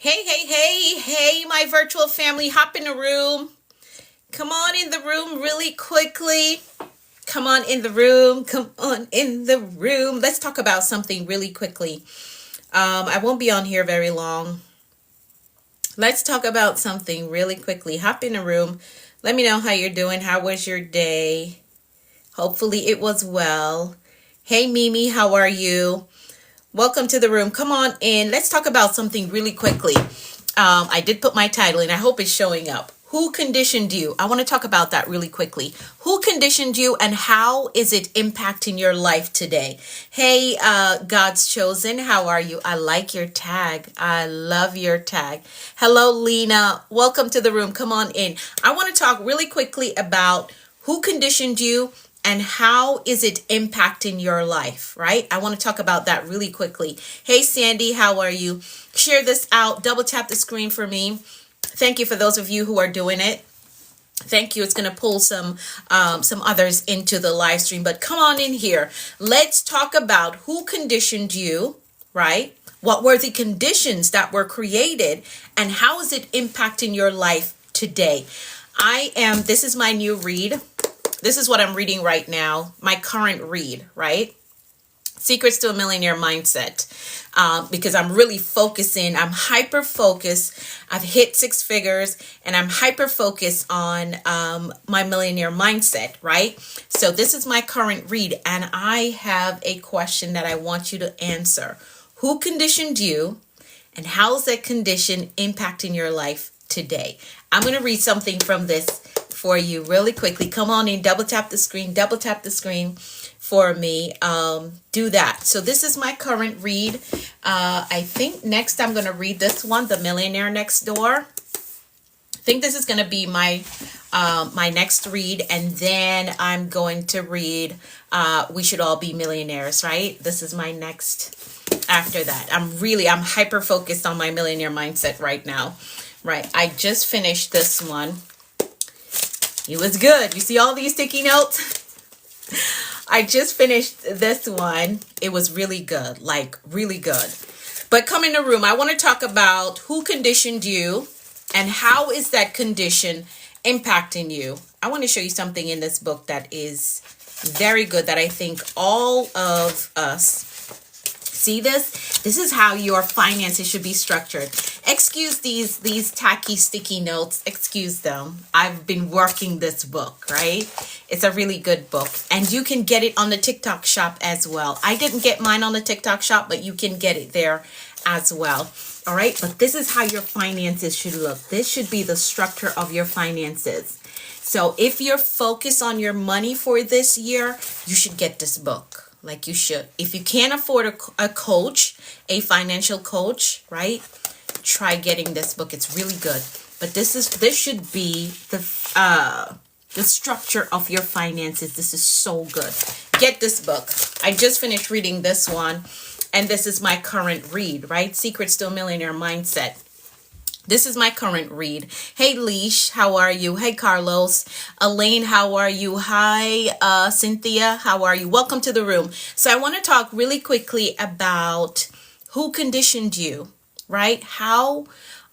Hey, my virtual family, hop in the room. Come on in the room really quickly. Come on in the room. Come on in the room. Let's talk about something really quickly. I won't be on here very long. Let's talk about something really quickly. Hop in the room. Let me know how you're doing. How was your day? Hopefully it was well. Hey, Mimi, how are you? Welcome to the room. Come on in. Let's talk about something really quickly. I did put my title in. I hope it's showing up. Who conditioned you? I want to talk about that really quickly. Who conditioned you and how is it impacting your life today? Hey, God's chosen. How are you? I like your tag. I love your tag. Hello, Lena. Welcome to the room. Come on in. I want to talk really quickly about who conditioned you and how is it impacting your life, right? I want to talk about that really quickly. Hey, Sandy, how are you? Share this out. Double tap the screen for me. Thank you for those of you who are doing it. Thank you. It's going to pull some others into the live stream, but come on in here. Let's talk about who conditioned you, right? What were the conditions that were created and how is it impacting your life today? This is my new read. This is what I'm reading right now, my current read, right? Secrets to a Millionaire Mindset. Because I'm really focusing, I'm hyper focused. I've hit six figures and I'm hyper focused on my millionaire mindset, right? So this is my current read and I have a question that I want you to answer. Who conditioned you and how is that condition impacting your life today? I'm going to read something from this for you really quickly. Come on in, double tap the screen for me. Do that. So this is my current read. I think next I'm going to read this one, The Millionaire Next Door. I think this is going to be my next read, and then I'm going to read We Should All Be Millionaires, right? This is my next after that. I'm hyper focused on my millionaire mindset right now. Right. I just finished this one. It was good. You see all these sticky notes? I just finished this one. It was really good, like really good. But come in the room. I want to talk about who conditioned you and how is that condition impacting you. I want to show you something in this book that is very good that I think all of us see this. This is how your finances should be structured. Excuse these tacky sticky notes. Excuse them. I've been working this book, right? It's a really good book. And you can get it on the TikTok shop as well. I didn't get mine on the TikTok shop, but you can get it there as well. All right. But this is how your finances should look. This should be the structure of your finances. So if you're focused on your money for this year, you should get this book. Like you should. If you can't afford a coach, a financial coach, right? Try getting this book. It's really good. But this should be the structure of your finances. This is so good. Get this book. I just finished reading this one, and this is my current read, right? Secrets to a Millionaire Mindset. This is my current read. Hey, Leash, how are you? Hey, Carlos. Elaine, how are you? Hi, Cynthia, how are you? Welcome to the room. So I want to talk really quickly about who conditioned you, right? How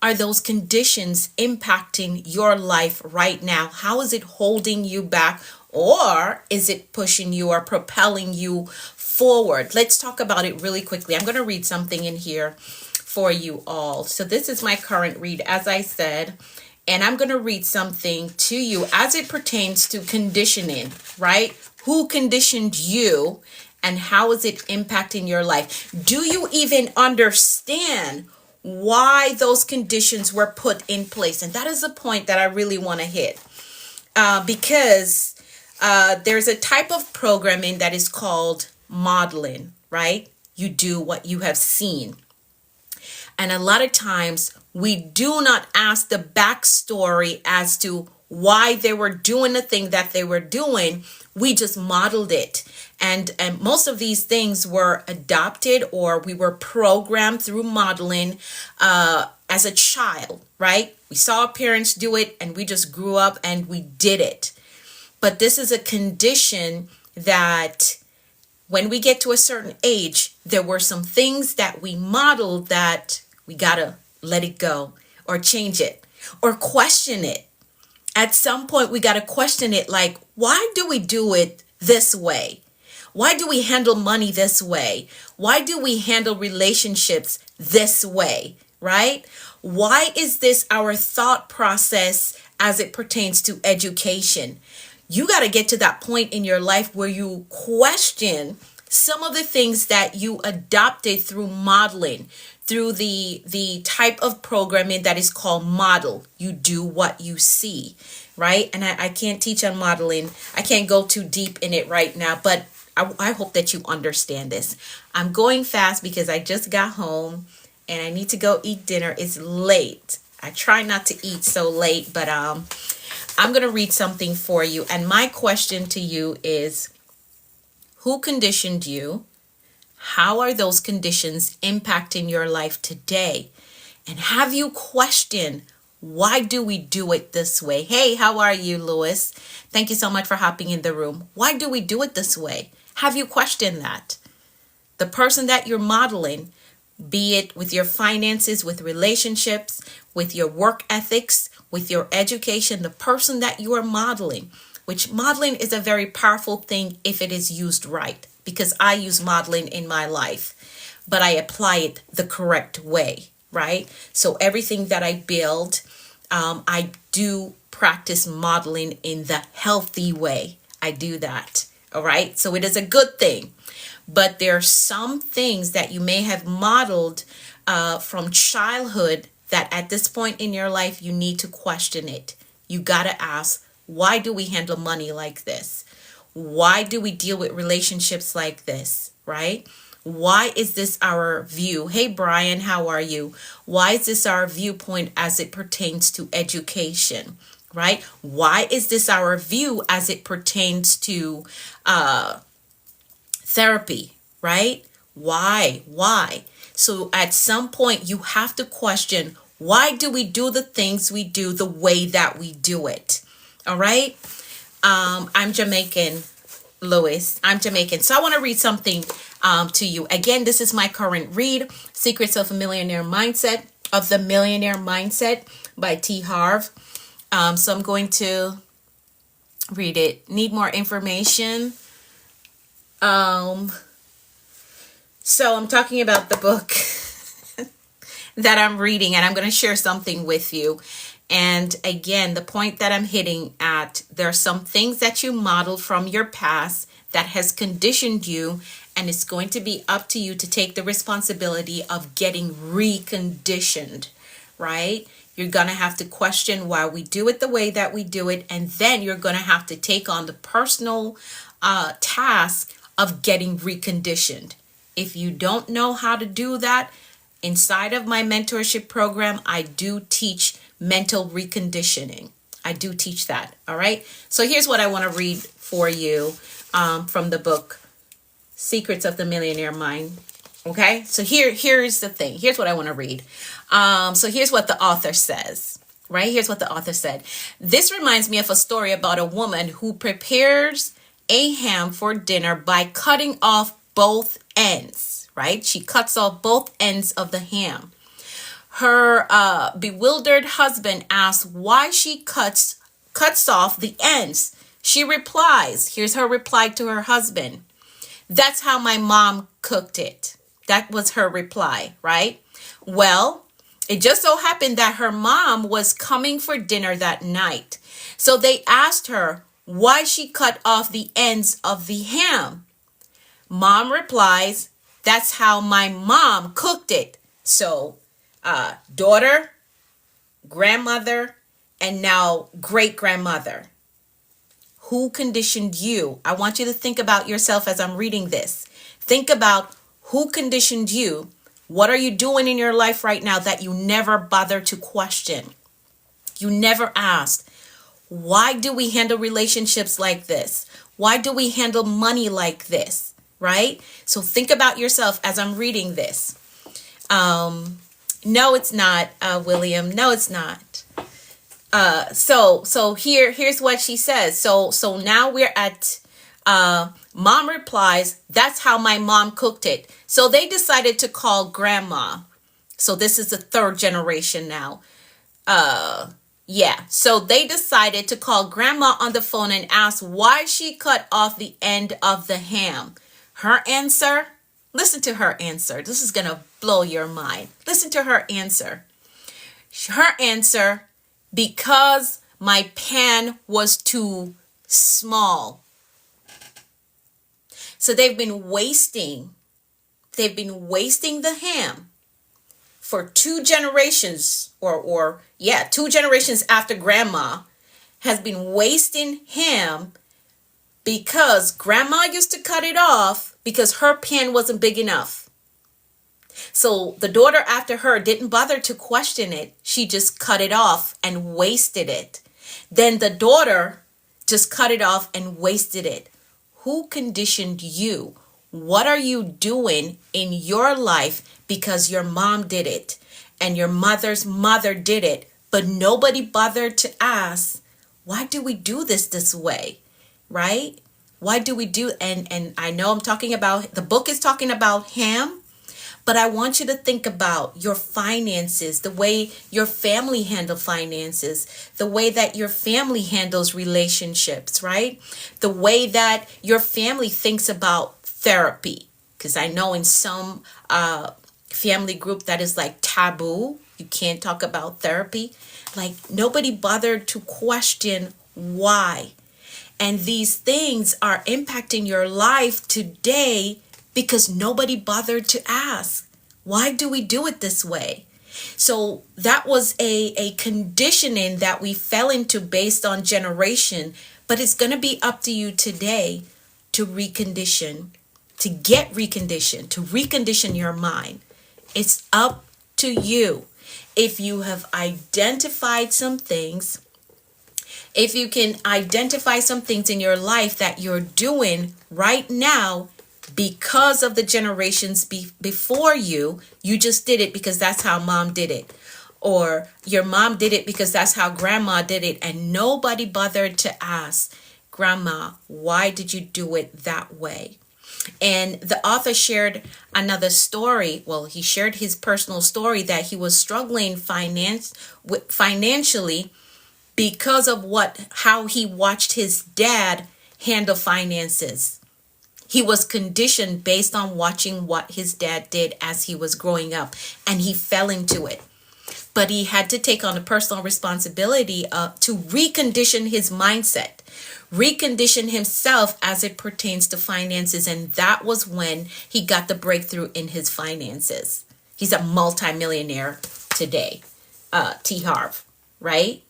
are those conditions impacting your life right now? How is it holding you back, or is it pushing you or propelling you forward? Let's talk about it really quickly. I'm going to read something in here for you all. So this is my current read, as I said, and I'm going to read something to you as it pertains to conditioning, right? Who conditioned you and how is it impacting your life? Do you even understand why those conditions were put in place? And that is the point that I really want to hit, because there's a type of programming that is called modeling, right? You do what you have seen. And a lot of times we do not ask the backstory as to why they were doing the thing that they were doing. We just modeled it. And most of these things were adopted, or we were programmed through modeling as a child, right? We saw our parents do it and we just grew up and we did it. But this is a condition that when we get to a certain age, there were some things that we modeled that we gotta let it go, or change it, or question it. At some point, we got to question it, like, why do we do it this way? Why do we handle money this way? Why do we handle relationships this way, right? Why is this our thought process as it pertains to education? You got to get to that point in your life where you question some of the things that you adopted through modeling, through the type of programming that is called model. You do what you see, right? And I can't teach on modeling. I can't go too deep in it right now, but I hope that you understand this. I'm going fast because I just got home and I need to go eat dinner. It's late. I try not to eat so late, but I'm going to read something for you. And my question to you is, who conditioned you? How are those conditions impacting your life today? And have you questioned, why do we do it this way? Hey, how are you, Louis? Thank you so much for hopping in the room. Why do we do it this way? Have you questioned that? The person that you're modeling, be it with your finances, with relationships, with your work ethics, with your education, the person that you are modeling, which modeling is a very powerful thing if it is used right, because I use modeling in my life, but I apply it the correct way, right? So everything that I build, I do practice modeling in the healthy way. I do that. All right. So it is a good thing. But there are some things that you may have modeled from childhood that at this point in your life, you need to question it. You got to ask, why do we handle money like this? Why do we deal with relationships like this? Right? Why is this our view? Hey, Brian, how are you? Why is this our viewpoint as it pertains to education? Right? Why is this our view as it pertains to therapy? Right? Why? So at some point you have to question, why do we do the things we do the way that we do it? All right? I'm Jamaican, Louis. I'm Jamaican. So I want to read something to you. Again, this is my current read, Secrets of the Millionaire Mindset by T. Harv. So I'm going to read it. Need more information? So I'm talking about the book that I'm reading, and I'm going to share something with you. And again, the point that I'm hitting at, there are some things that you modeled from your past that has conditioned you, and it's going to be up to you to take the responsibility of getting reconditioned, right? You're going to have to question why we do it the way that we do it. And then you're going to have to take on the personal task of getting reconditioned. If you don't know how to do that, inside of my mentorship program, I do teach mental reconditioning. I do teach that. All right. So here's what I want to read for you from the book, Secrets of the Millionaire Mind. Okay. So here's the thing. Here's what I want to read. So here's what the author says. Right. Here's what the author said. This reminds me of a story about a woman who prepares a ham for dinner by cutting off both ends. Right. She cuts off both ends of the ham. Her bewildered husband asks why she cuts off the ends. She replies, here's her reply to her husband. That's how my mom cooked it. That was her reply, right? Well, it just so happened that her mom was coming for dinner that night. So they asked her why she cut off the ends of the ham. Mom replies, that's how my mom cooked it. So daughter, grandmother, and now great-grandmother. Who conditioned you? I want you to think about yourself as I'm reading this. Think about who conditioned you. What are you doing in your life right now that you never bother to question? You never asked, why do we handle relationships like this? Why do we handle money like this? Right? So think about yourself as I'm reading this. No, it's not, William. No, it's not. So here's what she says. So now we're at, mom replies, that's how my mom cooked it. So they decided to call grandma. So this is the third generation now. Yeah. So they decided to call grandma on the phone and ask why she cut off the end of the ham. Her answer, listen to her answer. This is going to blow your mind. Listen to her answer. Her answer, because my pan was too small. So they've been wasting the ham for two generations, or 2 generations after grandma has been wasting ham because grandma used to cut it off because her pan wasn't big enough. So the daughter after her didn't bother to question it. She just cut it off and wasted it. Then the daughter just cut it off and wasted it. Who conditioned you? What are you doing in your life because your mom did it and your mother's mother did it, but nobody bothered to ask, why do we do this way? Right? Why do we do? And I know I'm talking about, the book is talking about ham, but I want you to think about your finances, the way your family handle finances, the way that your family handles relationships, right? The way that your family thinks about therapy. Because I know in some family group that is like taboo. You can't talk about therapy. Like nobody bothered to question why. And these things are impacting your life today because nobody bothered to ask, why do we do it this way? So that was a conditioning that we fell into based on generation, but it's going to be up to you today to recondition, to get reconditioned, to recondition your mind. It's up to you. If you have identified some things, if you can identify some things in your life that you're doing right now because of the generations before you, you just did it because that's how mom did it. Or your mom did it because that's how grandma did it. And nobody bothered to ask, grandma, why did you do it that way? And the author shared another story. Well, he shared his personal story that he was struggling financially because of how he watched his dad handle finances. He was conditioned based on watching what his dad did as he was growing up, and he fell into it. But he had to take on a personal responsibility to recondition his mindset, recondition himself as it pertains to finances. And that was when he got the breakthrough in his finances. He's a multimillionaire today, T. Harv, right?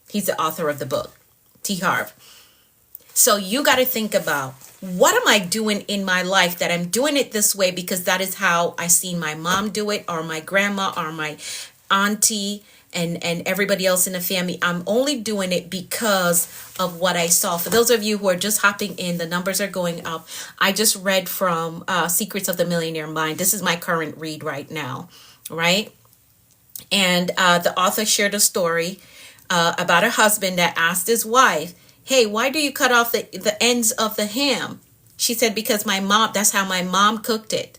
He's the author of the book, T. Harv. So you got to think about, what am I doing in my life that I'm doing it this way because that is how I seen my mom do it, or my grandma, or my auntie, and everybody else in the family. I'm only doing it because of what I saw. For those of you who are just hopping in, the numbers are going up. I just read from Secrets of the Millionaire Mind. This is my current read right now, right? And the author shared a story about a husband that asked his wife, hey, why do you cut off the ends of the ham? She said, because my mom, that's how my mom cooked it.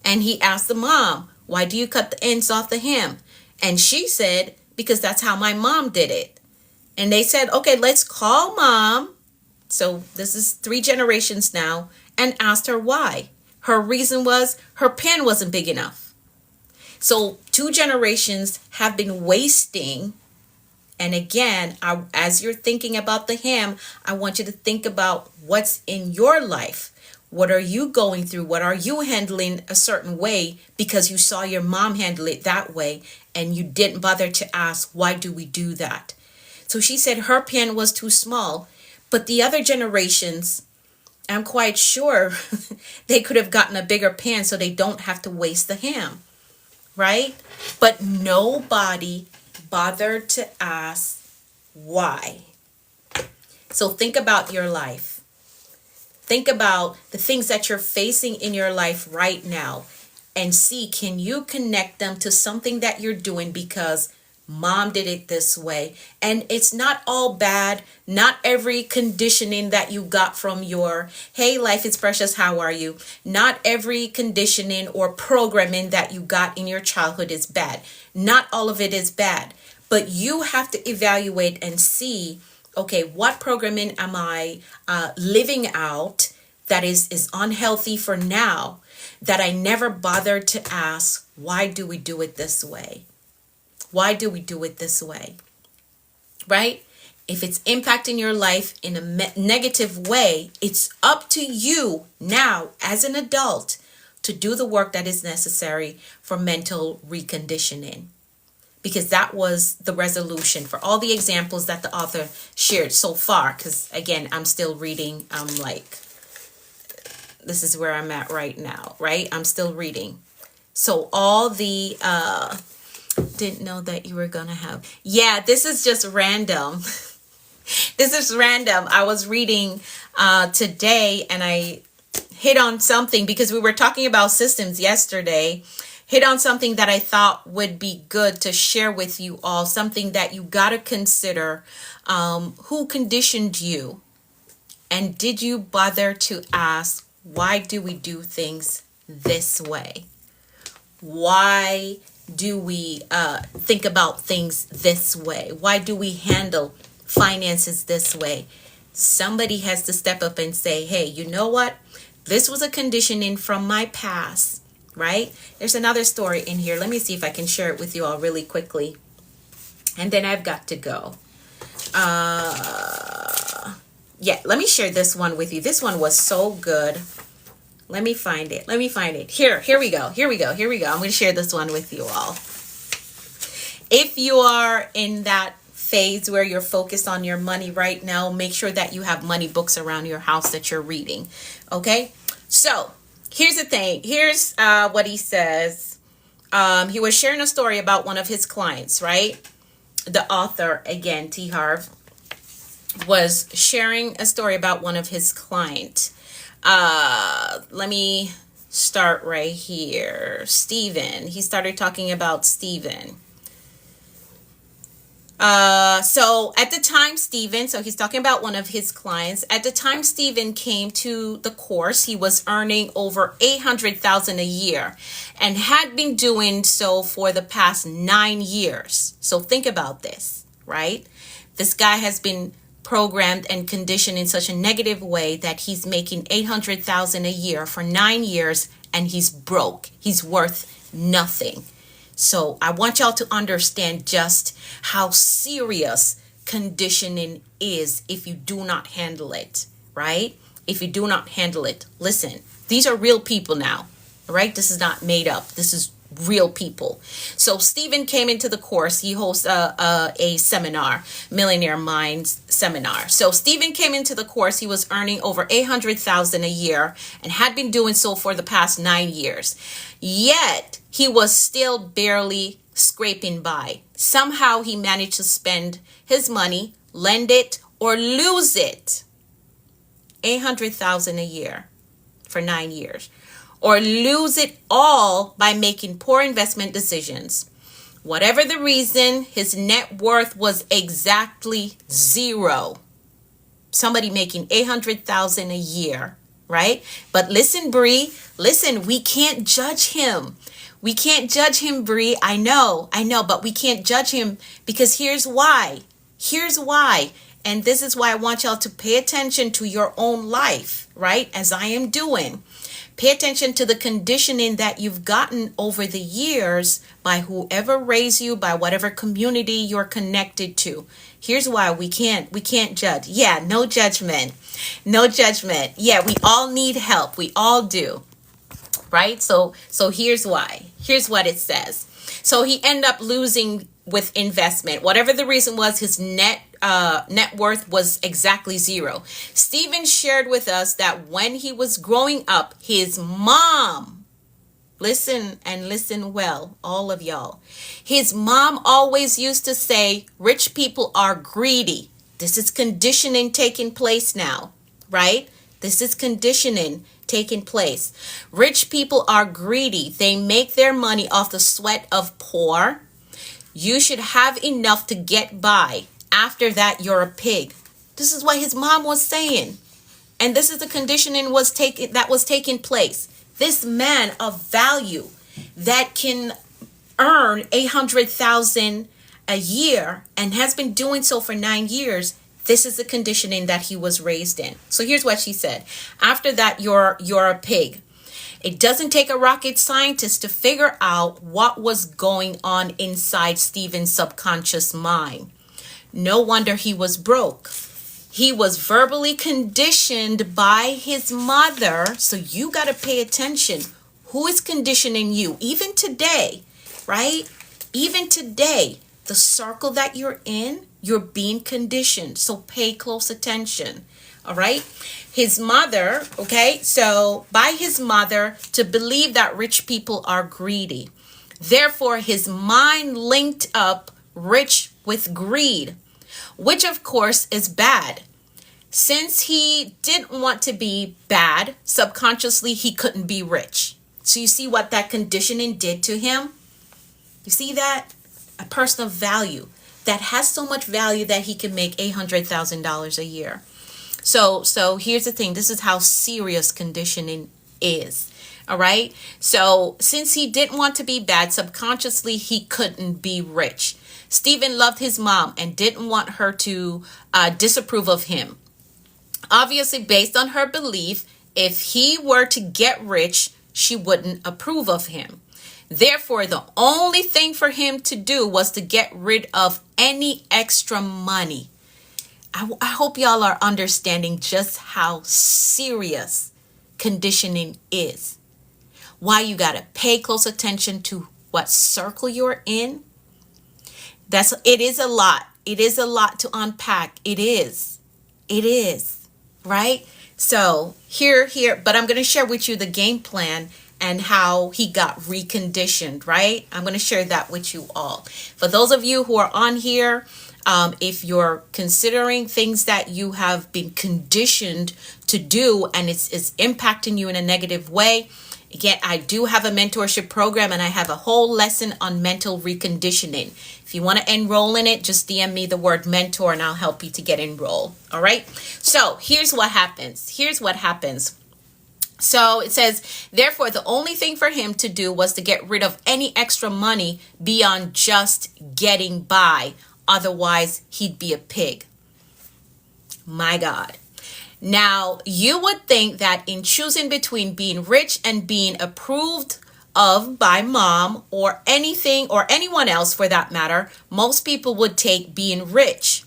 And he asked the mom, why do you cut the ends off the ham? And she said, because that's how my mom did it. And they said, okay, let's call mom. So this is 3 generations now, and asked her why. Her reason was her pan wasn't big enough. So 2 generations have been wasting. And again, as you're thinking about the ham, I want you to think about what's in your life. What are you going through? What are you handling a certain way because you saw your mom handle it that way and you didn't bother to ask, why do we do that? So she said her pan was too small, but the other generations, I'm quite sure they could have gotten a bigger pan so they don't have to waste the ham, right? But nobody bothered to ask why. So think about your life. Think about the things that you're facing in your life right now and see, can you connect them to something that you're doing because Mom did it this way. And it's not all bad. Not every conditioning that you got from your, hey, life is precious, how are you? Not every conditioning or programming that you got in your childhood is bad. Not all of it is bad. But you have to evaluate and see, okay, what programming am I living out that is unhealthy for now, that I never bothered to ask, why do we do it this way? Why do we do it this way? Right? If it's impacting your life in a negative way, it's up to you now as an adult to do the work that is necessary for mental reconditioning. Because that was the resolution for all the examples that the author shared so far. Because again, I'm still reading. I'm like, this is where I'm at right now, right? I'm still reading. So all the, didn't know that you were going to have. Yeah, this is just random. This is random. I was reading today and I hit on something because we were talking about systems yesterday. Hit on something that I thought would be good to share with you all. Something that you got to consider. Who conditioned you? And did you bother to ask, why do we do things this way? Why do we think about things this way? Why do we handle finances this way? Somebody has to step up and say, hey, you know what? This was a conditioning from my past, right? There's another story in here. Let me see if I can share it with you all really quickly. And then I've got to go. Yeah, let me share this one with you. This one was so good. Let me find it. Here we go. I'm going to share this one with you all. If you are in that phase where you're focused on your money right now, make sure that you have money books around your house that you're reading. Okay? So, here's the thing. Here's what he says. He was sharing a story about one of his clients, right? The author, again, T. Harv, was sharing a story about one of his clients. Let me start right here. Stephen. He started talking about Stephen. So at the time, Stephen, so he's talking about one of his clients. At the time Stephen came to the course, he was earning over $800,000 a year and had been doing so for the past 9 years. So think about this, right? This guy has been programmed and conditioned in such a negative way that he's making $800,000 a year for 9 years and he's broke. He's worth nothing. So I want y'all to understand just how serious conditioning is if you do not handle it, right? If you do not handle it. Listen, these are real people now, right? This is not made up. This is real people. So Stephen came into the course. He hosts a seminar, Millionaire Minds seminar. So Stephen came into the course. He was earning over $800,000 a year and had been doing so for the past 9 years. Yet he was still barely scraping by. Somehow he managed to spend his money, lend it, or lose it. $800,000 a year for 9 years. Or lose it all by making poor investment decisions. Whatever the reason, his net worth was exactly zero. Somebody making $800,000 a year, right? But listen, Bree, listen, we can't judge him. We can't judge him, Bree. I know, but we can't judge him because here's why. And this is why I want y'all to pay attention to your own life, right? As I am doing. Pay attention to the conditioning that you've gotten over the years by whoever raised you, by whatever community you're connected to. Here's why we can't judge. Yeah, no judgment. Yeah, we all need help. We all do. Right? So here's why. Here's what it says. So he ended up losing with investment. Whatever the reason was, his net worth was exactly zero. Stephen shared with us that when he was growing up, his mom, listen well, all of y'all. His mom always used to say, rich people are greedy. This is conditioning taking place now, right? This is conditioning taking place. Rich people are greedy. They make their money off the sweat of poor. You should have enough to get by. After that, you're a pig. This is what his mom was saying. And this is the conditioning that was taking place. This man of value that can earn 800,000 a year and has been doing so for 9 years. This is the conditioning that he was raised in. So here's what she said. After that, you're a pig. It doesn't take a rocket scientist to figure out what was going on inside Stephen's subconscious mind. No wonder he was broke. He was verbally conditioned by his mother. So you got to pay attention. Who is conditioning you? Even today, right? Even today, the circle that you're in, you're being conditioned. So pay close attention. All right. His mother, okay, so by his mother to believe that rich people are greedy. Therefore, his mind linked up rich with greed, which of course is bad. Since he didn't want to be bad, subconsciously he couldn't be rich. So you see what that conditioning did to him? You see that? A person of value that has so much value that he can make $800,000 a year. So here's the thing. This is how serious conditioning is. All right. So since he didn't want to be bad, subconsciously, he couldn't be rich. Stephen loved his mom and didn't want her to disapprove of him. Obviously, based on her belief, if he were to get rich, she wouldn't approve of him. Therefore, the only thing for him to do was to get rid of any extra money. I hope y'all are understanding just how serious conditioning is. Why you got to pay close attention to what circle you're in. It is a lot. It is a lot to unpack. It is. Right? So here, but I'm going to share with you the game plan and how he got reconditioned, right? I'm going to share that with you all. For those of you who are on here, if you're considering things that you have been conditioned to do and it's impacting you in a negative way, again, I do have a mentorship program and I have a whole lesson on mental reconditioning. If you want to enroll in it, just DM me the word mentor and I'll help you to get enrolled. All right. So here's what happens. So it says, therefore, the only thing for him to do was to get rid of any extra money beyond just getting by. Otherwise, he'd be a pig. My God. Now, you would think that in choosing between being rich and being approved of by mom or anything or anyone else for that matter, most people would take being rich.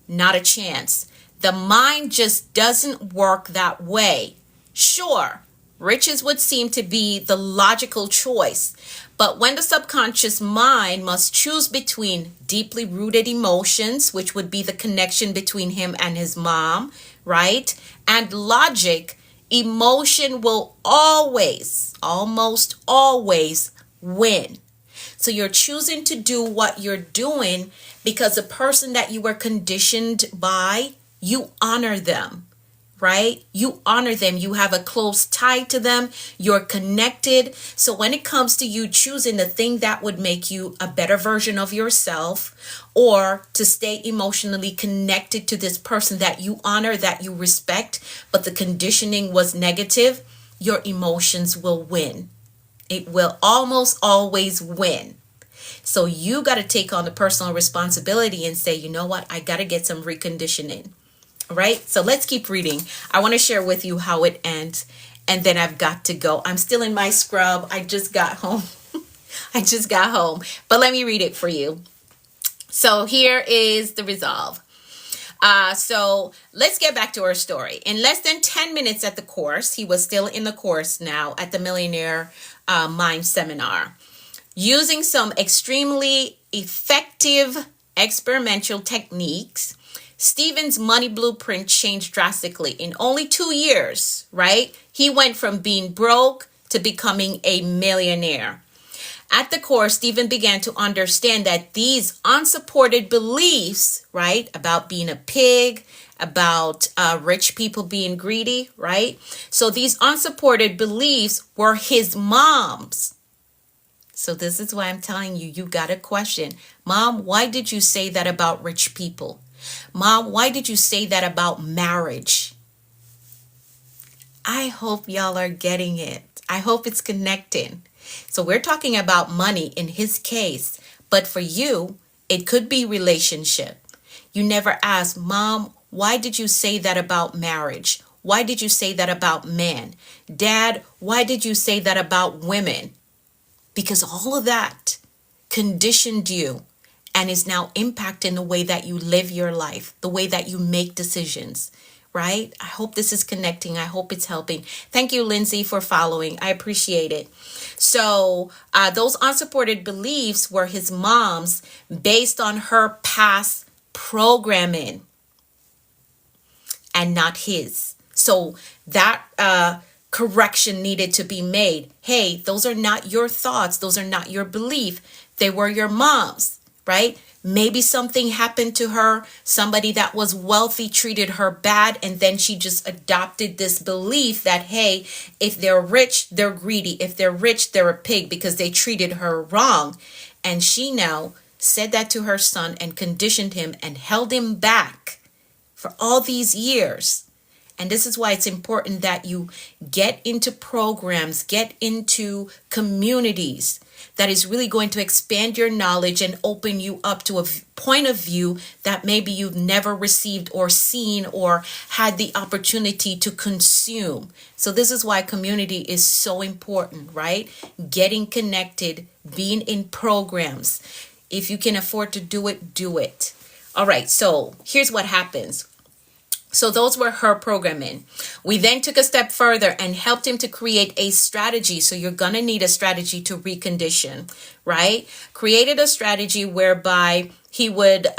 Not a chance. The mind just doesn't work that way. Sure, riches would seem to be the logical choice. But when the subconscious mind must choose between deeply rooted emotions, which would be the connection between him and his mom, right? And logic, emotion will almost always win. So you're choosing to do what you're doing because the person that you were conditioned by, you honor them. Right? You honor them. You have a close tie to them. You're connected. So when it comes to you choosing the thing that would make you a better version of yourself or to stay emotionally connected to this person that you honor, that you respect, but the conditioning was negative, your emotions will win. It will almost always win. So you got to take on the personal responsibility and say, you know what? I got to get some reconditioning. Right? So let's keep reading. I want to share with you how it ends. And then I've got to go. I'm still in my scrub. I just got home. But let me read it for you. So here is the resolve. So let's get back to our story. In less than 10 minutes at the course, he was still in the course now at the Millionaire Mind Seminar. Using some extremely effective experimental techniques, Stephen's money blueprint changed drastically. In only 2 years, right? He went from being broke to becoming a millionaire. At the course, Stephen began to understand that these unsupported beliefs, right, about being a pig, about rich people being greedy, right? So these unsupported beliefs were his mom's. So this is why I'm telling you, you got to question. Mom, why did you say that about rich people? Mom, why did you say that about marriage? I hope y'all are getting it. I hope it's connecting. So we're talking about money in his case, but for you, it could be relationship. You never ask, Mom, why did you say that about marriage? Why did you say that about men? Dad, why did you say that about women? Because all of that conditioned you and is now impacting the way that you live your life, the way that you make decisions, right? I hope this is connecting. I hope it's helping. Thank you, Lindsay, for following. I appreciate it. So those unsupported beliefs were his mom's based on her past programming and not his. So that correction needed to be made. Hey, those are not your thoughts. Those are not your belief. They were your mom's, right? Maybe something happened to her. Somebody that was wealthy treated her bad. And then she just adopted this belief that, hey, if they're rich, they're greedy. If they're rich, they're a pig because they treated her wrong. And she now said that to her son and conditioned him and held him back for all these years. And this is why it's important that you get into programs, get into communities that is really going to expand your knowledge and open you up to a point of view that maybe you've never received or seen or had the opportunity to consume. So this is why community is so important, right? Getting connected, being in programs. If you can afford to do it, do it. All right, so here's what happens. So those were her programming. We then took a step further and helped him to create a strategy. So you're going to need a strategy to recondition, right? Created a strategy whereby he wouldn't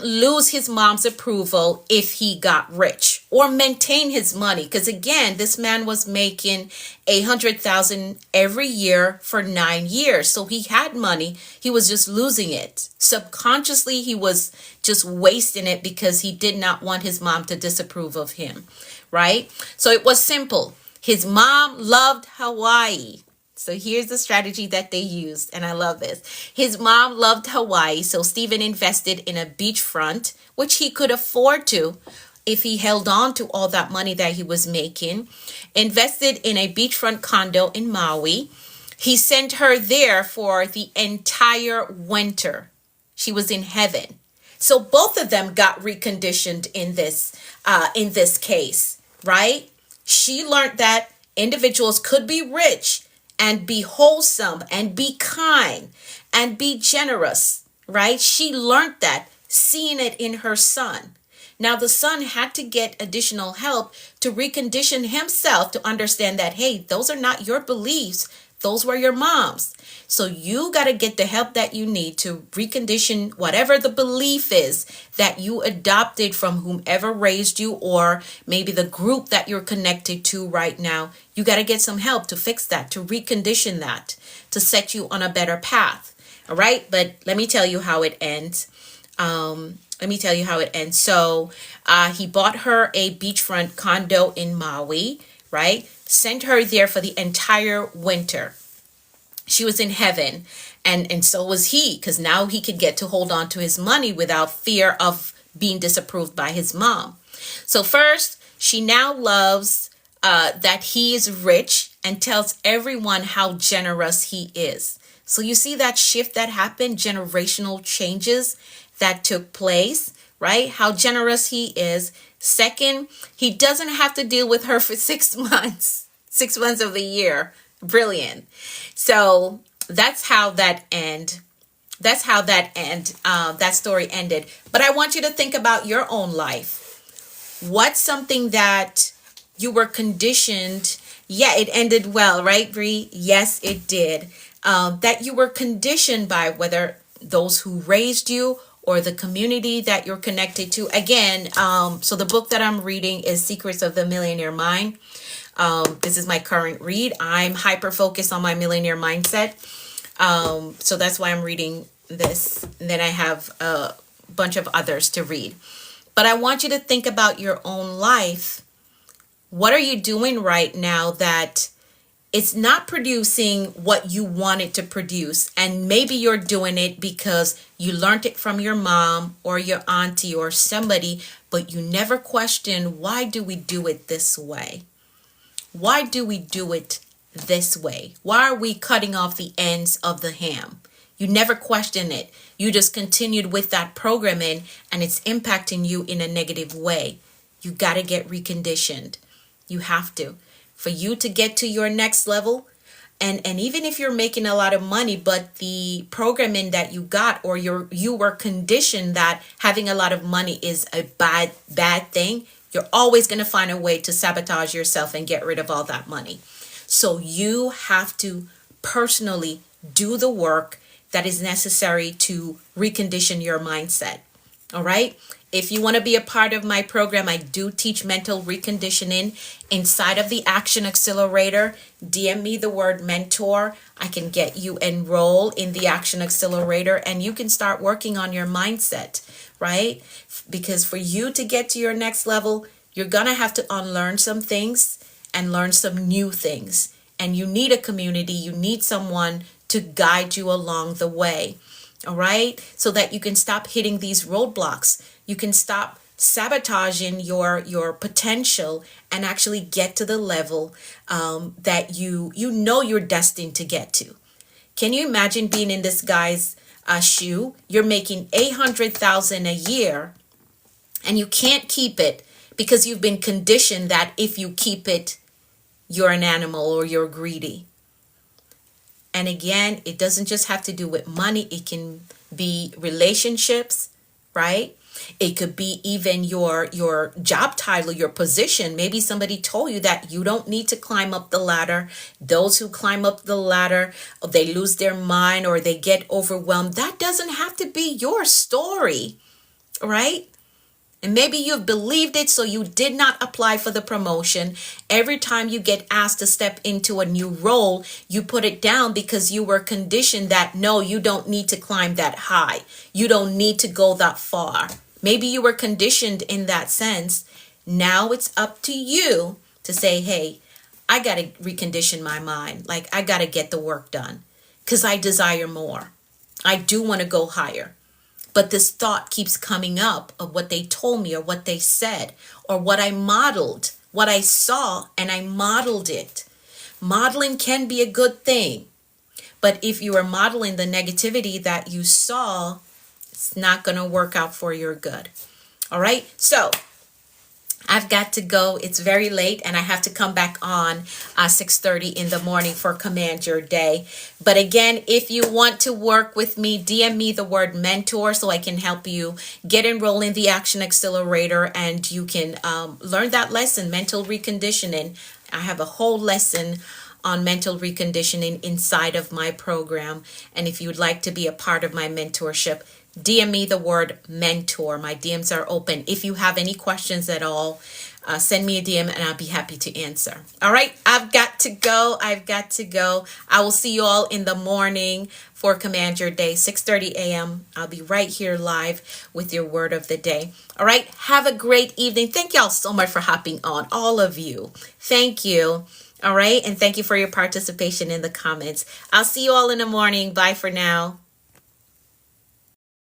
lose his mom's approval if he got rich or maintain his money. Because again, this man was making $100,000 every year for 9 years. So he had money. He was just losing it. Subconsciously, he was just wasting it because he did not want his mom to disapprove of him, right? So it was simple. His mom loved Hawaii. So here's the strategy that they used, and I love this. His mom loved Hawaii, so Stephen invested in a beachfront, which he could afford to if he held on to all that money that he was making, invested in a beachfront condo in Maui. He sent her there for the entire winter. She was in heaven. So both of them got reconditioned in this case, right? She learned that individuals could be rich and be wholesome and be kind and be generous, right? She learned that, seeing it in her son. Now the son had to get additional help to recondition himself to understand that, hey, those are not your beliefs. Those were your mom's. So you got to get the help that you need to recondition whatever the belief is that you adopted from whomever raised you, or maybe the group that you're connected to right now. You got to get some help to fix that, to recondition that, to set you on a better path. All right. But let me tell you how it ends. So he bought her a beachfront condo in Maui, right? Sent her there for the entire winter. She was in heaven, and so was he, because now he could get to hold on to his money without fear of being disapproved by his mom. So first, she now loves that he is rich and tells everyone how generous he is. So you see that shift that happened, generational changes that took place, right? How generous he is. Second, he doesn't have to deal with her for 6 months, 6 months of the year. Brilliant. So that's how that story ended. But I want you to think about your own life. What's something that you were conditioned? Yeah, it ended well, right, Bree? Yes, it did. That you were conditioned by, whether those who raised you or the community that you're connected to. Again, so the book that I'm reading is Secrets of the Millionaire Mind. This is my current read. I'm hyper focused on my millionaire mindset. So that's why I'm reading this. And then I have a bunch of others to read. But I want you to think about your own life. What are you doing right now that it's not producing what you want it to produce. And maybe you're doing it because you learned it from your mom or your auntie or somebody, but you never question, why do we do it this way? Why do we do it this way? Why are we cutting off the ends of the ham? You never question it. You just continued with that programming and it's impacting you in a negative way. You got to get reconditioned. You have to. For you to get to your next level, and even if you're making a lot of money, but the programming that you got, or you were conditioned that having a lot of money is a bad thing, you're always going to find a way to sabotage yourself and get rid of all that money. So you have to personally do the work that is necessary to recondition your mindset. All right. If you want to be a part of my program, I do teach mental reconditioning inside of the Action Accelerator. DM me the word mentor. I can get you enrolled in the Action Accelerator and you can start working on your mindset, right? Because for you to get to your next level, you're going to have to unlearn some things and learn some new things. And you need a community. You need someone to guide you along the way. All right. So that you can stop hitting these roadblocks. You can stop sabotaging your potential and actually get to the level that you know you're destined to get to. Can you imagine being in this guy's shoe? You're making $800,000 a year and you can't keep it because you've been conditioned that if you keep it, you're an animal or you're greedy. And again, it doesn't just have to do with money. It can be relationships, right? It could be even your job title, your position. Maybe somebody told you that you don't need to climb up the ladder. Those who climb up the ladder, they lose their mind or they get overwhelmed. That doesn't have to be your story, right? And maybe you've believed it, so you did not apply for the promotion. Every time you get asked to step into a new role, you put it down because you were conditioned that, no, you don't need to climb that high. You don't need to go that far. Maybe you were conditioned in that sense. Now it's up to you to say, hey, I got to recondition my mind. Like, I got to get the work done because I desire more. I do want to go higher. But this thought keeps coming up of what they told me or what they said or what I modeled, what I saw, and I modeled it. Modeling can be a good thing. But if you are modeling the negativity that you saw, it's not going to work out for your good. All right. So I've got to go. It's very late and I have to come back on 6:30 in the morning for Command Your Day. But again, if you want to work with me, DM me the word mentor so I can help you get enrolled in the Action Accelerator and you can learn that lesson, mental reconditioning. I have a whole lesson on mental reconditioning inside of my program. And if you'd like to be a part of my mentorship, DM me the word mentor. My DMs are open. If you have any questions at all, send me a DM and I'll be happy to answer. All right, I've got to go. I will see you all in the morning for Command Your Day, 6:30 a.m. I'll be right here live with your word of the day. All right, have a great evening. Thank y'all so much for hopping on, all of you. Thank you. All right, and thank you for your participation in the comments. I'll see you all in the morning. Bye for now.